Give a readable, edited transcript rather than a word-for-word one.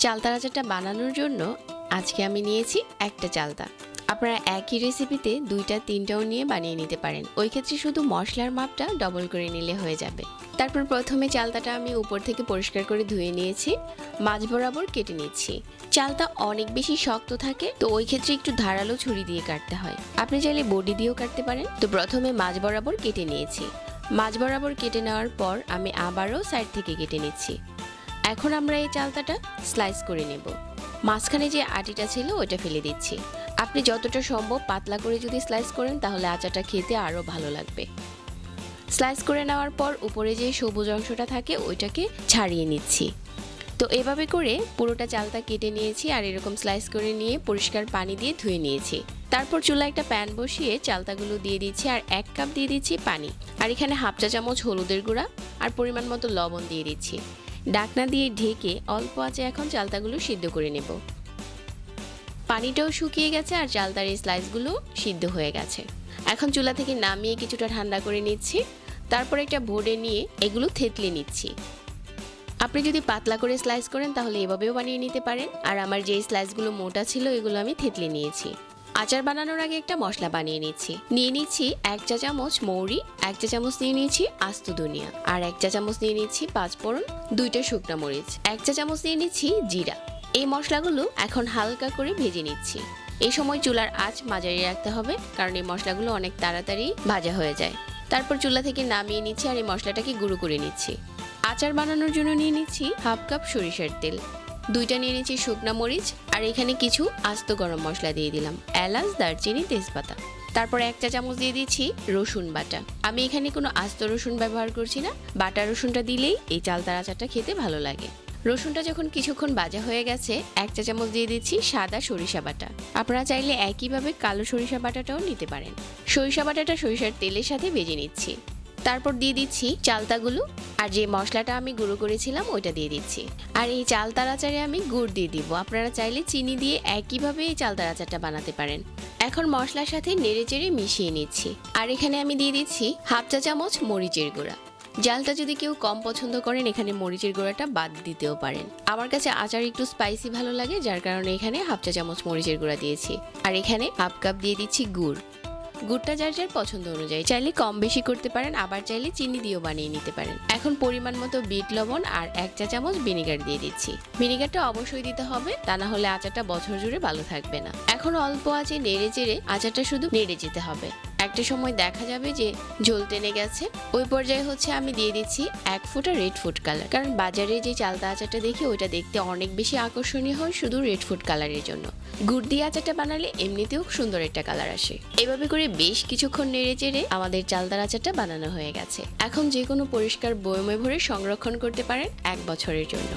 চালতার আচারটা বানানোর জন্য আজকে আমি নিয়েছি একটা চালতা। আপনারা একই রেসিপিতে 2টা 3টাও নিয়ে বানিয়ে নিতে পারেন। ওই ক্ষেত্রে শুধু মশলার মাপটা ডবল করে নিলে হয়ে যাবে। তারপর প্রথমে চালতাটা আমি উপর থেকে পরিষ্কার করে ধুয়ে নিয়েছি, মাঝ বরাবর কেটে নিচ্ছি। চালতা অনেক বেশি শক্ত থাকে, তো ওই ক্ষেত্রে একটু ধারালো ছুরি দিয়ে কাটতে হয়। আপনি চাইলে বডি দিয়েও কাটতে পারেন। তো প্রথমে মাঝ বরাবর কেটে নিয়েছি। মাঝ বরাবর কেটে নেওয়ার পর আমি আবারও সাইড থেকে কেটে নিচ্ছি। এখন আমরা এই চালতাটা স্লাইস করে নেব। মাঝখানে যে আটিটা ছিল ওটা ফেলে দিচ্ছি। আপনি যতটা সম্ভব পাতলা করে যদি স্লাইস করেন তাহলে আচারটা খেতে আরও ভালো লাগবে। স্লাইস করে নেওয়ার পর উপরে যে সবুজ অংশটা থাকে ওইটাকে ছাড়িয়ে নিচ্ছি। তো এভাবে করে পুরোটা চালতা কেটে নিয়েছি আর এরকম স্লাইস করে নিয়ে পরিষ্কার পানি দিয়ে ধুয়ে নিয়েছি। তারপর চুলায় একটা প্যান বসিয়ে চালতাগুলো দিয়ে দিচ্ছি আর 1 কাপ দিয়ে দিচ্ছি পানি। আর এখানে হাফ চা চামচ হলুদের গুঁড়া আর পরিমাণ মতো লবণ দিয়ে দিচ্ছি। ঢাকনা দিয়ে ঢেকে অল্প আঁচে এখন চালতাগুলো সিদ্ধ করে নেব। পানিটাও শুকিয়ে গেছে আর চালতার এই স্লাইসগুলো সিদ্ধ হয়ে গেছে। এখন চুলা থেকে নামিয়ে কিছুটা ঠান্ডা করে নিচ্ছি। তারপর একটা বোর্ডে নিয়ে এগুলো থেতলে নিচ্ছি। আপনি যদি পাতলা করে স্লাইস করেন তাহলে এভাবেও বানিয়ে নিতে পারেন। আর আমার যে স্লাইসগুলো মোটা ছিল এগুলো আমি থেতলে নিয়েছি। আচার বানানোর আগে একটা মশলা বানিয়ে নিচ্ছি। নিয়ে নিচ্ছি 1 চা চামচ মৌরি, 1 চা চামচ নিয়ে নিচ্ছি আস্ত ধনিয়া, আর 1 চা চামচ নিয়ে নিচ্ছি 5 ফোড়ন, 2টা শুকনা মরিচ, 1 চা চামচ নিয়ে নিচ্ছি জিরা। এই মশলাগুলো এখন হালকা করে ভেজে নিচ্ছি। এই সময় চুলার আঁচ মাঝারি রাখতে হবে, কারণ এই মশলাগুলো অনেক তাড়াতাড়ি ভাজা হয়ে যায়। তারপর চুলা থেকে নামিয়ে নিচ্ছি আর এই মশলাটাকে গুঁড়ো করে নিচ্ছি। আচার বানানোর জন্য নিয়ে নিচ্ছি হাফ কাপ সরিষার তেল, 2টা নিয়ে নিচ্ছি শুকনা মরিচ, আর এখানে কিছু আস্ত গরম মশলা দিয়ে দিলাম, এলাচ, দারচিনি, তেজপাতা। তারপর 1 চা চামচ দিয়ে দিচ্ছি রসুন বাটা। আমি এখানে কোনো আস্ত রসুন ব্যবহার করছি না, বাটা রসুনটা দিলেই এই চালতার আচারটা খেতে ভালো লাগে। রসুনটা যখন কিছুক্ষণ ভাজা হয়ে গেছে 1 চা চামচ দিয়ে দিচ্ছি সাদা সরিষা বাটা। আপনারা চাইলে একইভাবে কালো সরিষা বাটাটাও নিতে পারেন। সরিষা বাটাটা সরিষার তেলের সাথে ভেজে নিচ্ছি। তারপর দিয়ে দিচ্ছি চালতাগুলো, আর যে মশলাটা আমি গুঁড়ো করেছিলাম ওইটা দিয়ে দিচ্ছি। আর এই চালতার আচারে আমি গুড় দিয়ে দিব। আপনারা চাইলে চিনি দিয়ে একইভাবে এই চালতার আচারটা বানাতে পারেন। এখন মশলার সাথে নেড়েচেড়ে মিশিয়ে নিচ্ছি। আর এখানে আমি দিয়ে দিচ্ছি হাফ চা চামচ মরিচের গুঁড়া। জালটা যদি কেউ কম পছন্দ করেন এখানে মরিচের গুঁড়াটা বাদ দিতেও পারেন। আমার কাছে আচার একটু স্পাইসি ভালো লাগে, যার কারণে এখানে হাফ চা চামচ মরিচের গুঁড়া দিয়েছি। আর এখানে হাফ কাপ দিয়ে দিচ্ছি গুড়। গুড়টা যার যার পছন্দ অনুযায়ী চাইলে কম বেশি করতে পারেন, আবার চাইলে চিনি দিয়েও বানিয়ে নিতে পারেন। এখন পরিমাণ মতো বিট লবণ আর 1 চা চামচ ভিনেগার দিয়ে দিচ্ছি। ভিনেগারটা অবশ্যই দিতে হবে, তা না হলে আচারটা বছর জুড়ে ভালো থাকবে না। এখন অল্প আঁচে নেড়ে চেড়ে আচারটা শুধু নেড়ে যেতে হবে। একটা সময় দেখা যাবে যে ঝোল টেনে গেছে। ওই পর্যায়ে হচ্ছে আমি দিয়ে দিচ্ছি 1 ফোঁটা রেড ফুড কালার, কারণ বাজারে যে চালতা আচারটা দেখি ওইটা দেখতে অনেক বেশি আকর্ষণীয় হয় শুধু রেড ফুড কালারের জন্য। গুড় দিয়ে আচারটা বানালে এমনিতেও সুন্দর একটা কালার আসে। এভাবে করে বেশ কিছুক্ষণ নেড়ে চেড়ে আমাদের চালতার আচারটা বানানো হয়ে গেছে। এখন যে কোনো পরিষ্কার বয়মে ভরে সংরক্ষণ করতে পারেন 1 বছরের জন্য।